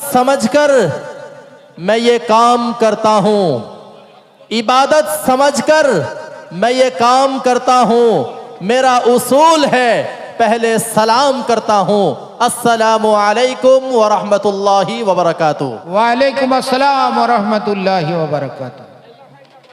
समझकर मैं ये काम करता हूँ, इबादत समझकर मैं ये काम करता हूँ। मेरा उसूल है पहले सलाम करता हूँ। अस्सलामु अलैकुम व रहमतुल्लाहि व बरकातुहू। वालेकुम अस्सलाम व रहमतुल्लाहि व बरकातुहू।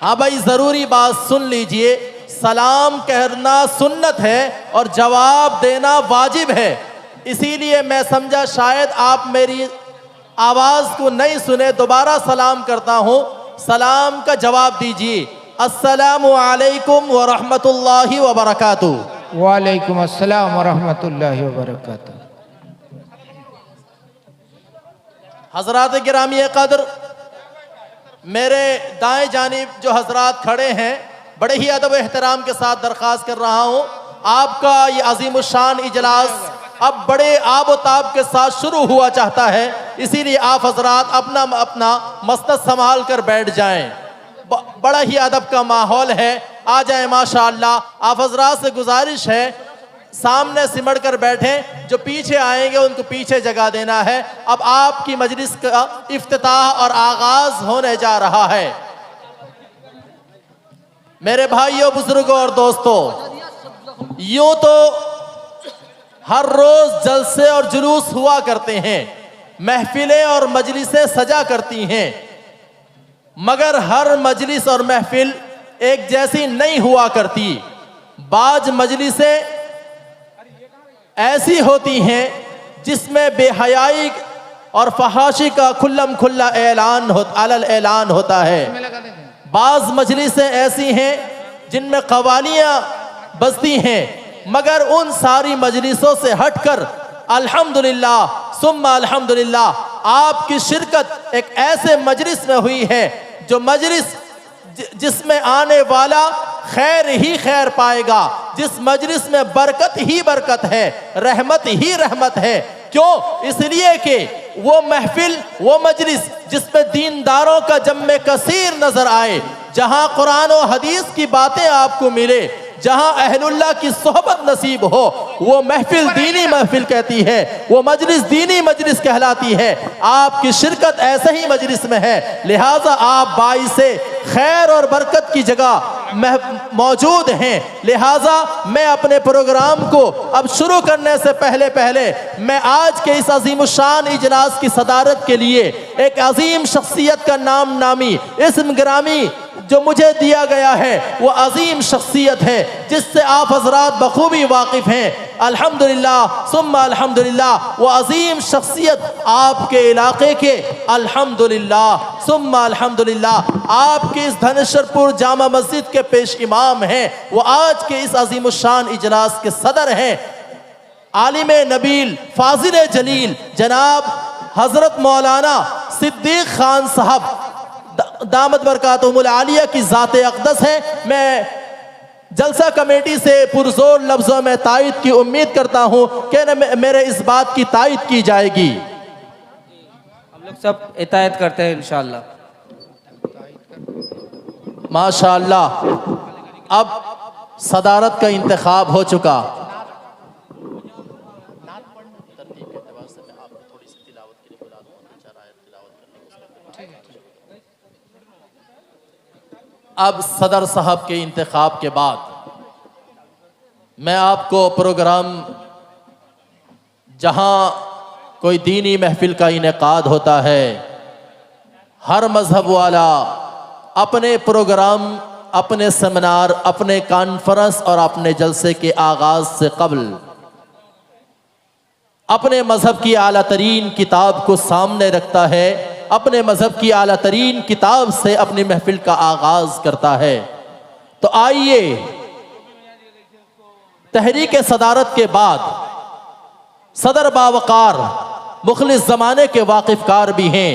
हाँ भाई, जरूरी बात सुन लीजिए। सलाम कहना सुन्नत है और जवाब देना वाजिब है। इसीलिए मैं समझा शायद आप मेरी आवाज को नहीं सुने, दोबारा सलाम करता हूँ। सलाम का जवाब दीजिए। अस्सलामु अलैकुम व रहमतुल्लाहि व बरकातुहू। वालेकुम अस्सलाम व रहमतुल्लाहि व बरकातुहू। हजरात गिरामी कदर, मेरे दाएं जानिब जो हजरात खड़े हैं, बड़े ही अदब एहतराम के साथ दरख्वास्त कर रहा हूँ, आपका ये अजीमुशान इजलास अब बड़े आब व ताब के साथ शुरू हुआ चाहता है। इसीलिए आप हजरात अपना अपना मसनद संभाल कर बैठ जाएं। बड़ा ही अदब का माहौल है, आ जाएं माशाअल्लाह। आप हजरात से गुजारिश है सामने सिमट कर बैठें, जो पीछे आएंगे उनको पीछे जगह देना है। अब आपकी मजलिस का इफ्तिताह और आगाज होने जा रहा है। मेरे भाइयों, बुजुर्गों और दोस्तों, यूं तो हर रोज जलसे और जुलूस हुआ करते हैं, महफिलें और मजलिसें सजा करती हैं, मगर हर मजलिस और महफिल एक जैसी नहीं हुआ करती। बाज मजलिसें ऐसी होती हैं जिसमें बेहयाई और फहाशी का खुल्लम खुल्ला ऐलान होता है। बाज मजलिसें ऐसी हैं जिनमें कवालियाँ बजती हैं, मगर उन सारी मजलिसों से हटकर अल्हम्दुलिल्लाह सुम्मा अल्हम्दुलिल्लाह आपकी शिरकत एक ऐसे मजलिस में हुई है जो मजलिस जिसमें आने वाला खैर ही खैर पाएगा, जिस मजलिस में बरकत ही बरकत है, रहमत ही रहमत है। क्यों? इसलिए कि वो महफिल, वो मजलिस जिसमें दीनदारों का जम्मे कसीर नजर आए, जहां कुरान और हदीस की बातें आपको मिले, जहां अहलुल्लाह की सोहबत नसीब हो, वो महफिल दीनी महफिल कहती है, वो मजलिस दीनी मजलिस कहलाती है। आपकी शिरकत ऐसे ही मजलिस में है, लिहाजा आप बाइसे खैर और बरकत की जगह मौजूद हैं। लिहाजा मैं अपने प्रोग्राम को अब शुरू करने से पहले मैं आज के इस अजीमुशान इजलास की सदारत के लिए एक अजीम शख्सियत का नाम नामी इस्म गिरामी जो मुझे दिया गया है, वो अजीम शख्सियत है जिससे आप हजरात बखूबी वाकिफ हैं। अल्हम्दुलिल्लाह सुम्मा अल्हम्दुलिल्लाह, वो अजीम शख्सियत आपके इलाके के अल्हम्दुलिल्लाह सुम्मा अल्हम्दुलिल्लाह आपके इस धनेश्वरपुर जामा मस्जिद के पेश इमाम हैं। वो आज के इस अजीमुशान इजलास के सदर हैं, आलिम नबील फाजिल जलील जनाब हजरत मौलाना सिद्दीक खान साहब दामत बरकातुहुमुल आलिया की ज़ाते अक़दस है। मैं जलसा कमेटी से पुरजोर लफ्ज़ों में तायद की उम्मीद करता हूँ कि मेरे इस बात की तायद की जाएगी। हम लोग सब इतायत करते हैं इंशाअल्लाह। माशाअल्लाह, अब सदारत का इंतखाब हो चुका। अब सदर साहब के इंतखाब के बाद मैं आपको प्रोग्राम, जहां कोई दीनी महफिल का इनेकाद होता है, हर मजहब वाला अपने प्रोग्राम, अपने सेमिनार, अपने कॉन्फ्रेंस और अपने जलसे के आगाज से कबल अपने मजहब की आला तरीन किताब को सामने रखता है, अपने मजहब की आला तरीन किताब से अपनी महफिल का आगाज करता है। तो आइए, तहरीक सदारत के बाद सदर बावकार मुखलिस जमाने के वाकिफकार भी हैं,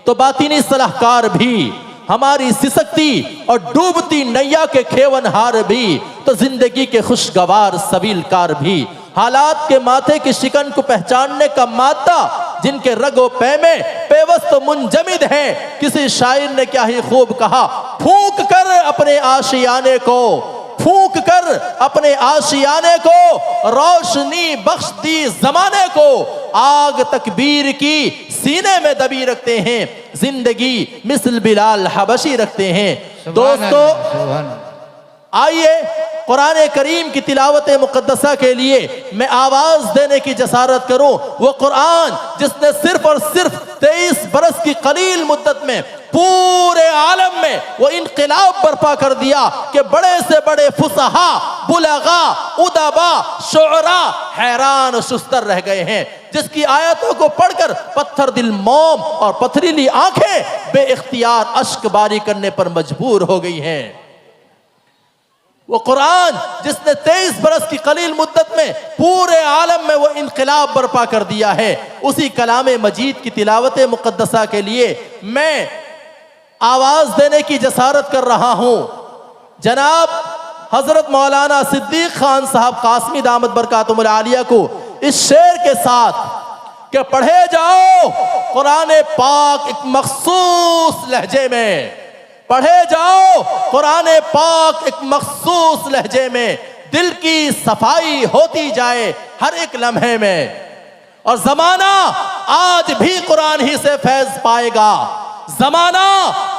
तो बातिनी सलाहकार भी, हमारी सिसकती और डूबती नैया के खेवनहार भी, तो जिंदगी के खुशगवार सबीलकार भी, हालात के माथे की शिकन को पहचानने का मादा जिनके रगो पै में पेवस्त मुंजमिद है। किसी शायर ने क्या ही खूब कहा, फूंक कर अपने आशियाने को, फूंक कर अपने आशियाने को, रोशनी बख्श दी जमाने को, आग तकबीर की सीने में दबी रखते हैं, जिंदगी मिसल बिलाल हबशी रखते हैं। दोस्तों आइए कुरान करीम की तिलावत मुक़द्दसा के लिए मैं आवाज देने की जसारत करूं। वो कुरान जिसने सिर्फ और सिर्फ 23 बरस की कलील मुद्दत में पूरे आलम में वो इनकलाब बर्पा कर दिया कि बड़े से बड़े फुसहा, बुलगा, उदबा, शुअरा हैरान और सुस्तर रह गए हैं, जिसकी आयतों को पढ़कर पत्थर दिल मोम और पथरीली आंखें बेइख्तियार अश्क बारी करने पर मजबूर हो गई हैं। वो कुरान जिसने 23 बरस की कलील मुद्दत में पूरे आलम में वो इनकलाब बर्पा कर दिया है, उसी कलाम मजीद की तिलावत मुक़द्दसा के लिए मैं आवाज देने की जसारत कर रहा हूं। जनाब हजरत मौलाना सिद्दीक खान साहब कासमी दामत बरकातुहुल आलिया को इस शेर के साथ कि पढ़े जाओ कुरान पाक एक मखसूस लहजे में, पढ़े जाओ कुरान पाक एक मखसूस लहजे में, दिल की सफाई होती जाए हर एक लम्हे में। और जमाना आज भी कुरान ही से फैज पाएगा, जमाना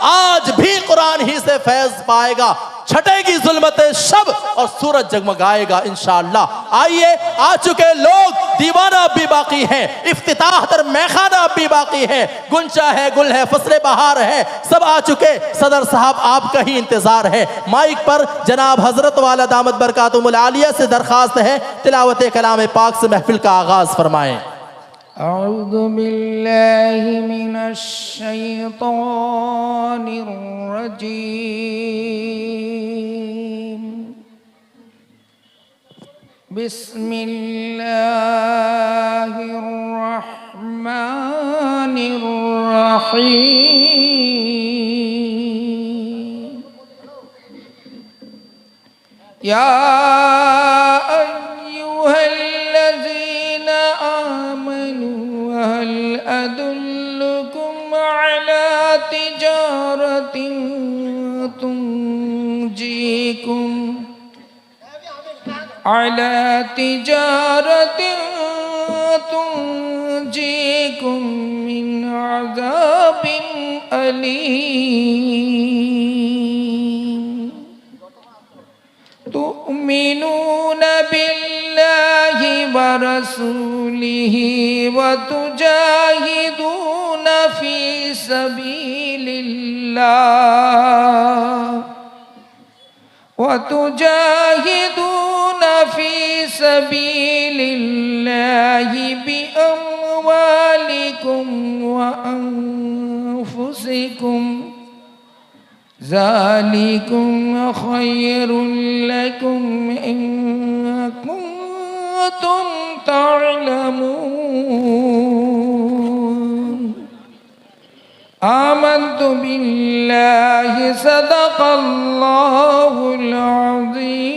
आज भी कुरान ही से फैज पाएगा। छटेगी जुल्मत शब और सूरज जगमगाएगा इंशाअल्लाह। आइए, आ चुके लोग, दीवाना अब भी बाकी है, इफ्तिताह तर मैखाना अब भी बाकी है, गुंचा है, गुल है, फसले बहार है, सब आ चुके। सदर साहब आपका ही इंतजार है। माइक पर जनाब हजरत वाला दामत बरकातुहुल आलिया से दरखास्त है तिलावत कलाम पाक से महफिल का आगाज फरमाएं। अऊज़ु बिल्लाहि मिनश शैतानिर रजीम। बिस्मिल्लाहिर रहमानिर रहीम। या अय्युहल्लज़ीना आमनू हल अदुल्लुकुम अला तिजारतिन तुंजीकुम मिन अज़ाबिन अलीम। तु'मिनून बिल्लाहि व रसूलिहि व तुजाहिदून फी सबीलिल्लाह बिअम्वालिकुम व अनफुसिकुम ज़ालिकुम खैरुल लकुम इन कुंतुम ता'लमून। आमन्तु बिल्लाहि सदक़ल्लाहुल अज़ीम।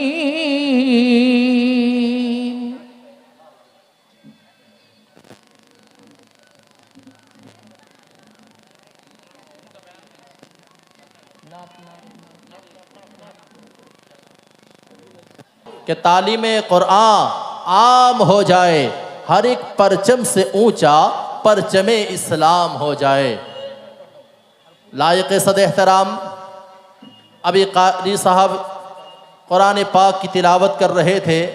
कि तालीम कुरान आम हो जाए, हर एक परचम से ऊंचा परचमे इस्लाम हो जाए। लायक सद एहतराम अभी कारी साहब कुरान पाक की तिलावत कर रहे थे।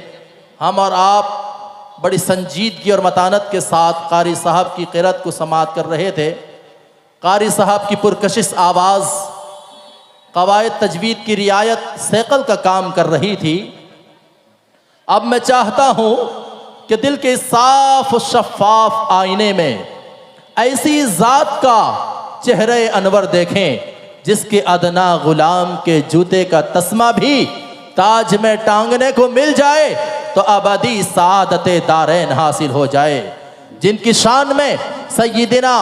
हम और आप बड़ी संजीदगी और मतानत के साथ कारी साहब की क़िरात को समाअत कर रहे थे। कारी साहब की पुरकशिश आवाज़ क़वायद तजवीद की रियायत सैक़ल का काम कर रही थी। अब मैं चाहता हूँ कि दिल के साफ शफ़ाफ आईने में ऐसी ज़ात का चेहरे अनवर देखें जिसके अदना गुलाम के जूते का तस्मा भी ताज में टांगने को मिल जाए तो अबदी सादते दारैन हासिल हो जाए। जिनकी शान में सय्यिदना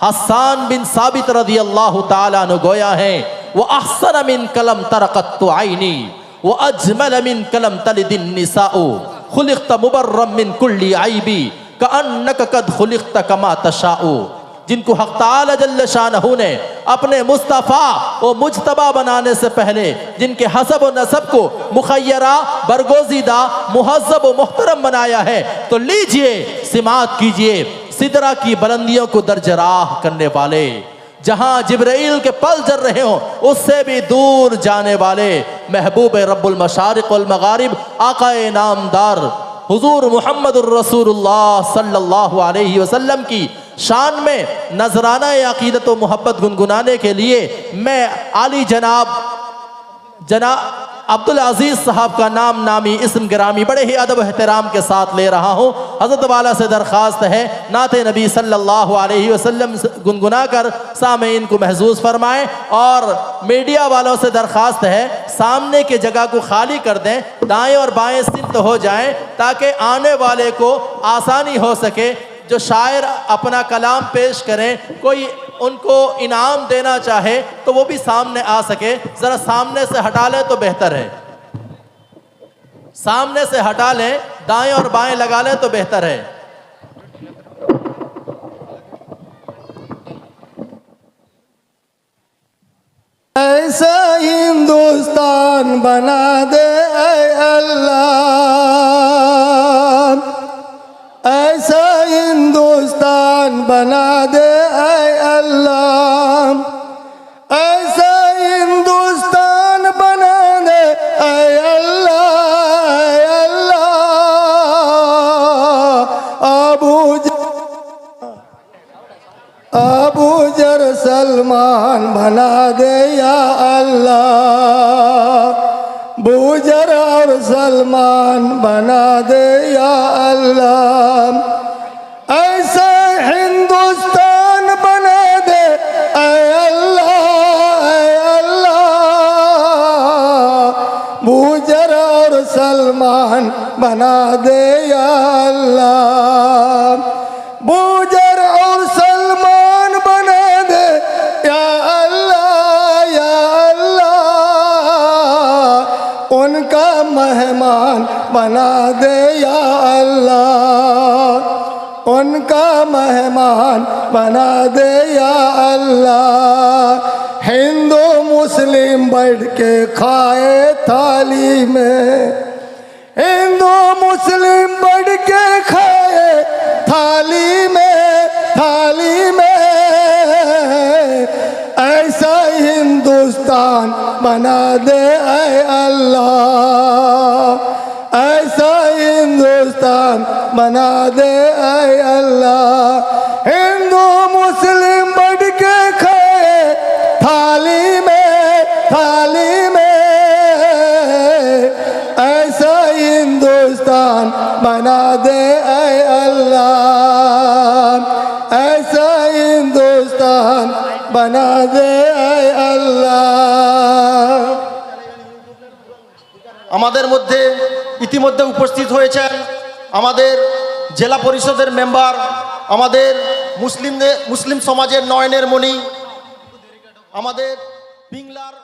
हस्सान बिन साबित रज़ियल्लाहु ताला अन्हु गोया हैं, वो अहसन मिन कलम तरक़त आईनी वो अजमल मिन कलम तलिदिन निसाउ खुलिक़्त मुबर्रम मिन कुल्ली आइबी कअन्नक कद खुलिक़्त कमा तशाउ। जिनको हक़ ताला जल्ल शानहू ने अपने मुस्तफ़ा और मुजतबा बनाने से पहले जिनके हसब व नसब को मुखय्यरा, बरगोज़ीदा, मुहज़्ज़ब व मुहतरम बनाया है, तो लीजिए सिमात कीजिए, सिदरा की बुलंदियों को दरजराह करने वाले, जहां जिब्राइल के पल जल रहे हो उससे भी दूर जाने वाले महबूब रब्बुल मशारिक वल मगारिब आकाए नामदार हुजूर मुहम्मदुर रसूलुल्लाह सल्लल्लाहु अलैहि वसल्लम की शान में नजराना अकीदत व मोहब्बत गुनगुनाने के लिए मैं आली जनाब अब्दुल अजीज साहब का नाम नामी इस्म गिरामी बड़े ही अदब एहतराम के साथ ले रहा हूँ। हज़रत वाला से दरख्वास्त है नाते नबी सल्लल्लाहु अलैहि वसल्लम गुनगुना कर सामीन को महसूस फरमाएं, और मीडिया वालों से दरख्वास्त है सामने की जगह को खाली कर दें, दाएं और बाएं सिमत हो जाएं ताकि आने वाले को आसानी हो सके। जो शायर अपना कलाम पेश करें, कोई उनको इनाम देना चाहे तो वो भी सामने आ सके। ज़रा सामने से हटा लें तो बेहतर है, सामने से हटा लें, दाएं और बाएं लगा लें तो बेहतर है। ऐसा हिंदुस्तान बना दे ऐ अल्लाह, ऐसा हिंदुस्तान बना दे ऐ अल्लाह, ऐसा हिंदुस्तान बना दे ऐ अल्लाह, अबू जर सलमान बना दे या अल्लाह, बूजर और सलमान बना दे या अल्लाह, ऐसा हिंदुस्तान बना दे ऐ अल्लाह, बूजर और सलमान बना दे या अल्लाह, बूजर और सलमान बना दे या अल्लाह, या अल्लाह, उनका मेहमान बना दे या अल्लाह, उनका मेहमान बना दे या अल्लाह। हिंदू मुस्लिम बैठ के खाए थाली में, हिंदू मुस्लिम बैठ के खाए थाली में, थाली में, ऐसा हिंदुस्तान बना दे ऐ अल्लाह, ऐसा हिंदुस्तान बना दे ऐ अल्लाह। हिंदू मुस्लिम बैठ के खाए थाली में, थाली में, ऐसा हिंदुस्तान बना दे ऐ अल्लाह, ऐसा हिंदुस्तान बना दे ऐ अल्लाह। আমাদের মধ্যে ইতিমধ্যে উপস্থিত হয়েছেন আমাদের জেলা পরিষদের মেম্বার, আমাদের মুসলিম সমাজের নয়নের মণি, আমাদের পিংলার